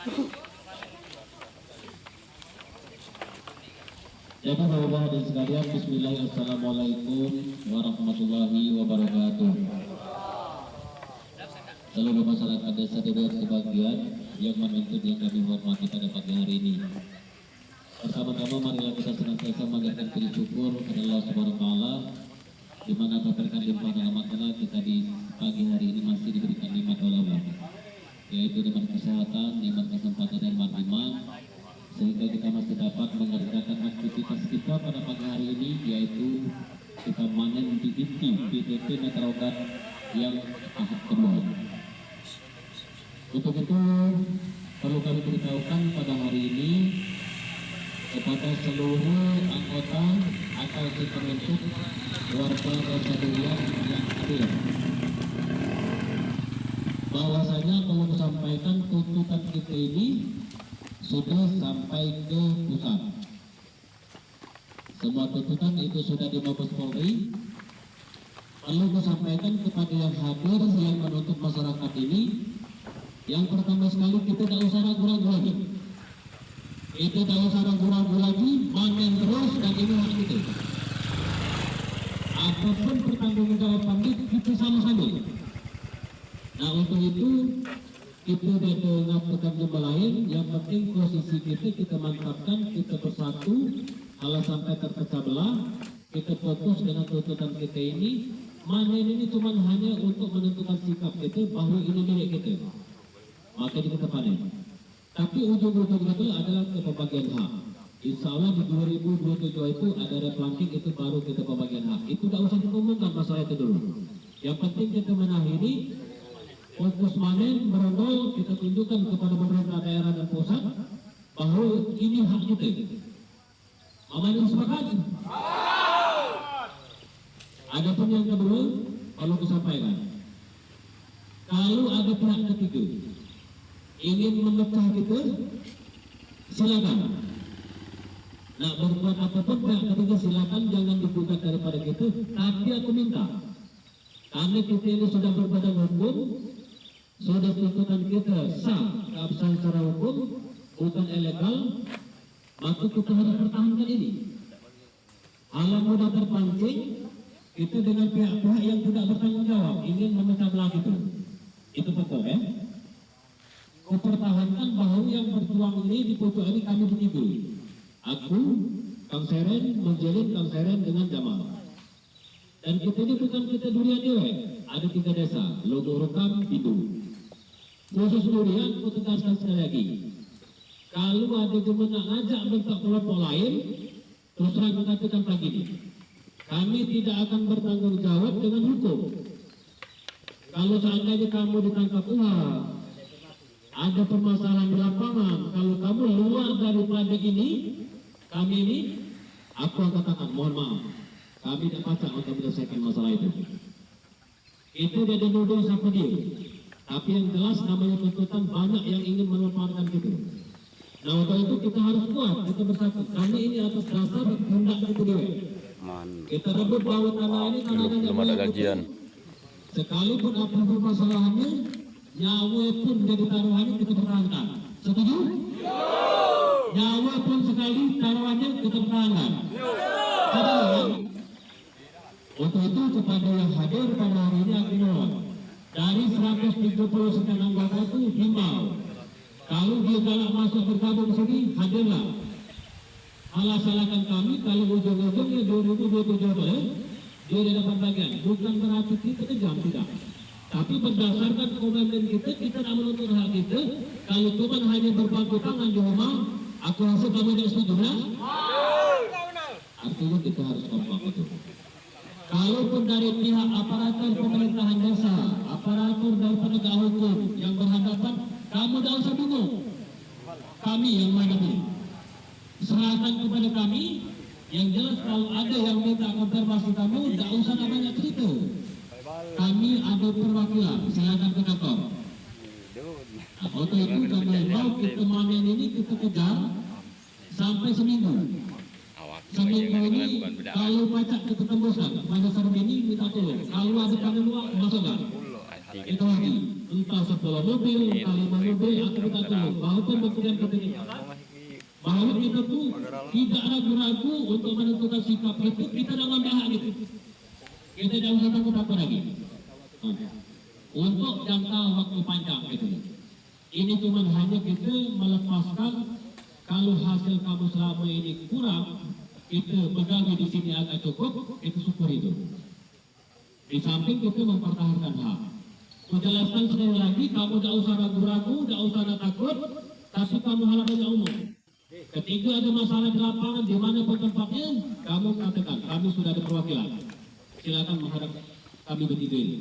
Jadi Bapak dan sekalian, Bismillahirrahmanirrahim. Assalamualaikum warahmatullahi wabarakatuh. Seluruh masyarakat desa Dewet sebagian yang menuntut yang kami hormati pada pagi hari ini. Pertama-tama marilah kita senantiasa mengaturkan puji syukur kepada Allah Subhanahu wa taala, di mana berkat limpahan rahmat Allah kita di pagi hari ini masih diberikan nikmat oleh Allah, yaitu nikmat kesehatan, nikmat kesempatan dan nikmat iman, sehingga kita masih dapat mengerjakan aktivitas kita pada pagi hari ini, yaitu kita manen di inti PTP Meterogat yang tahap kedua. Untuk itu perlu kami beritahukan pada hari ini kepada seluruh anggota atau penuntut warga desa Durian yang hadir, bahwasanya perlu sampaikan tuntutan kita ini sudah sampai ke pusat. Semua tuntutan itu sudah di Mabes Polri. Perlu disampaikan kepada yang hadir yang menuntut masyarakat ini. Yang pertama sekali, kita tidak usah ragu-ragu lagi. Kita tidak usah ragu-ragu lagi, manen terus, dan ini hak kita. Apapun pertanggungjawaban kita sama-sama. Nah, untuk itu kita dengan pekerjaan lain, yang penting posisi kita mantapkan, kita bersatu, kalau sampai terpecah belah, kita fokus dengan tuntutan kita ini. Manen ini cuma hanya untuk menentukan sikap kita bahwa ini milik kita, maka kita panen. Tapi ujung-ujung itu adalah pembagian hak. Insya Allah di 2027 itu ada replanting, itu baru kita pembagian hak. Itu tidak usah diumumkan masalah itu dulu. Yang penting kita mengakhiri fokus manen, berondol, kita tunjukkan kepada pemerintah daerah dan pusat bahwa ini hak kita. Aman, sepakat? Adapun yang kedua perlu disampaikan, kalau ada pihak ketiga ingin memecah kita, silakan. Nah, berbuat apapun pihak ketiga silakan, jangan digugat daripada kita. Tapi aku minta, karena kita ini sudah berbadan hukum, sudah tuntutan kita sah, keabsahan secara hukum, bukan ilegal, maka kita harus pertahankan ini. Alam mudah terpancing, itu dengan pihak-pihak yang tidak bertanggung jawab ingin memecah belah itu betul ya. Kupertahankan bahwa yang berjuang ini di pojok ini kami begitu. Aku, Kang Seren, menjalin Kang Seren dengan Jamal. Dan kita ini bukan kita Durian Dewe, ada 3 desa, Logo Rukam, Bidu. Khusus Durian, aku tegaskan sekali lagi. Kalau ada jemaah ngajak bentuk kelompok lain, terus terang mengatakan pagi ini, kami tidak akan bertanggung jawab dengan hukum. Kalau seandainya kamu ditangkap ada permasalahan di lapangan, kalau kamu luar daripada ini, kami ini, aku akan katakan, mohon maaf, kami tidak pacak untuk menyelesaikan masalah itu. Itu dia dituduh sama dia. Tapi yang jelas namanya tuntutan banyak yang ingin melemparkan gitu. Nah, untuk itu kita harus kuat, kita bersatu. Karena ini atas dasar hendak itu dia. Kita rebut bahwa tanah ini belum ada gajian. Sekalipun apa permasalahannya, nyawa pun jadi taruhannya kita pertahankan. Setuju? Nyawa pun sekali taruhannya kita pertahankan. Setuju? Untuk itu kepada yang hadir pada hari ini aku mohon, dari 170 sekian anggota itu himbau, kalau dia galak masuk bergabung sini, hadirlah. Alas-alakan kami kalau ujung-ujungnya 2027 dia tidak dapat bagian. Bukan berarti kita kejam, tidak. Tapi berdasarkan komitmen kita tidak menuntut hak kita. Kalau cuma hanya berpangku tangan di rumah, aku rasa kamu tidak setuju, ya? Artinya kita harus kompak itu. Kalaupun dari pihak aparatur pemerintahan desa, aparatur dari penegak hukum yang berhadapan, kamu tidak usah bingung. Kami yang menghadapi. Serahkan kepada kami. Yang jelas kalau ada yang minta konfirmasi kamu, tidak usah banyak cerita. Kami ada perwakilan, silakan ke kantor. Nah, untuk itu kami mau kita manen ini kita kejar sampai seminggu. Seminggu ini kalau pacak kita tembuskan, pada saat ini minta tolong. Kalau ada panel luar, masukkan. Itu lagi. entah 10 mobil, entah 5 mobil, aku minta tolong, walaupun kemudian ketika bahwa kita tuh tidak ragu-ragu untuk menentukan sikap itu, kita dah ambil hak itu. Kita dah usah tunggu apa lagi. Untuk jangka waktu panjang itu. Ini cuma hanya kita melepaskan kalau hasil kamu selama ini kurang, kita pegawai di sini agak cukup, itu syukur itu. Di samping kita mempertahankan hak. Menjelaskan sekali lagi, kamu tidak usah ragu-ragu, tidak usah takut, tapi kamu halamannya umum. Ketika ada masalah di lapangan, di mana pun tempatnya, kamu katakan, kami sudah ada perwakilan. Silakan menghadap kami bertiga ini,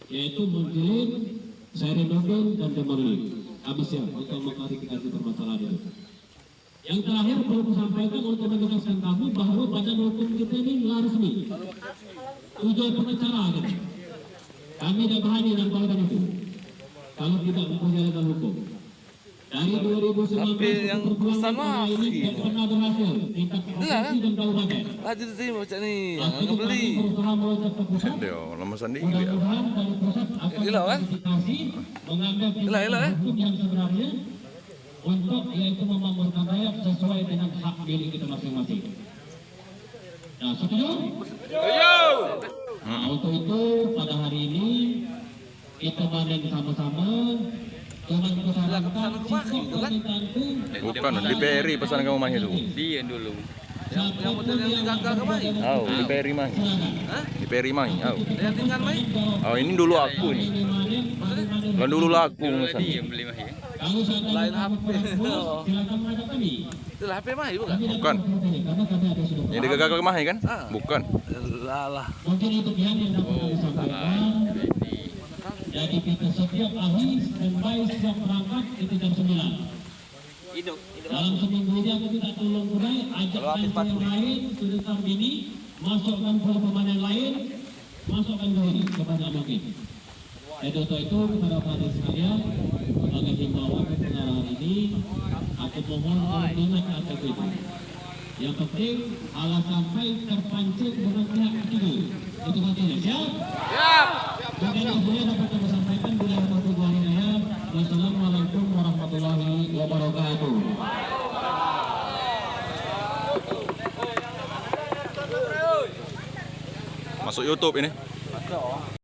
yaitu Munjilin, Sairinudin, dan Jamaludin. Kami siap untuk mengklarifikasi permasalahan itu. Yang terakhir perlu sampaikan untuk menegaskan kamu bahwa badan hukum kita ini nggak resmi. Tujuan pengacara gitu. Kami tidak berani melakukan itu kalau tidak mempunyai legal hukum. Dari 2019 yang pesan mah ini tidak pernah berhasil tingkat provinsi dan kabupaten. Lanjut sih macam ni, Aku beli. berusaha meloncat ke pusat. Dia nama sendiri dia. Mudah-mudahan dari pusat akan Gila, kan? mengklarifikasi, mengambil tindakan hukum yang sebenarnya untuk yaitu memakmurkan rakyat sesuai dengan hak milik kita masing-masing. Nah, setuju? Nah, untuk itu pada hari ini kita banding sama-sama. Jangan kesarankan sikap permintaanku. Bukan di PRI pesan kamu mah itu. Dia dulu. Yang model yang diganggar ke mai. Oh, di PRI mah. Di PRI mah. Oh. Yang tinggal mai. Oh, ini dulu aku ini. Kan dulu lah aku pesan. Dia beli mah ya. Kalau seandainya Lain kamu HP. kurang puas, silakan menghadap kami. Itulah HP mai bukan? Bukan. Karena kami ada sudah. Yang digagal mah kan? Bukan. Lah. Mungkin itu yang dapat kami sampaikan. Jadi kita setiap ahli standby siap berangkat itu jam 9. Hidup. Dalam seminggu ini aku minta tolong Budai, ajak pemain yang lain, sudah ini, masukkan pemain yang lain, masukkan ke ini sebanyak mungkin. Jadi untuk itu kepada para sekalian, sebagai himbauan pengarahan ini, aku mohon ingat atas itu. Yang penting, ala sampai terpancing dengan pihak ketiga. Itu pentingnya. Siap? Siap. Mungkin yang saya dapat kami sampaikan bila warahmatullahi wabarakatuh. Wassalamualaikum warahmatullahi wabarakatuh. Masuk YouTube ini.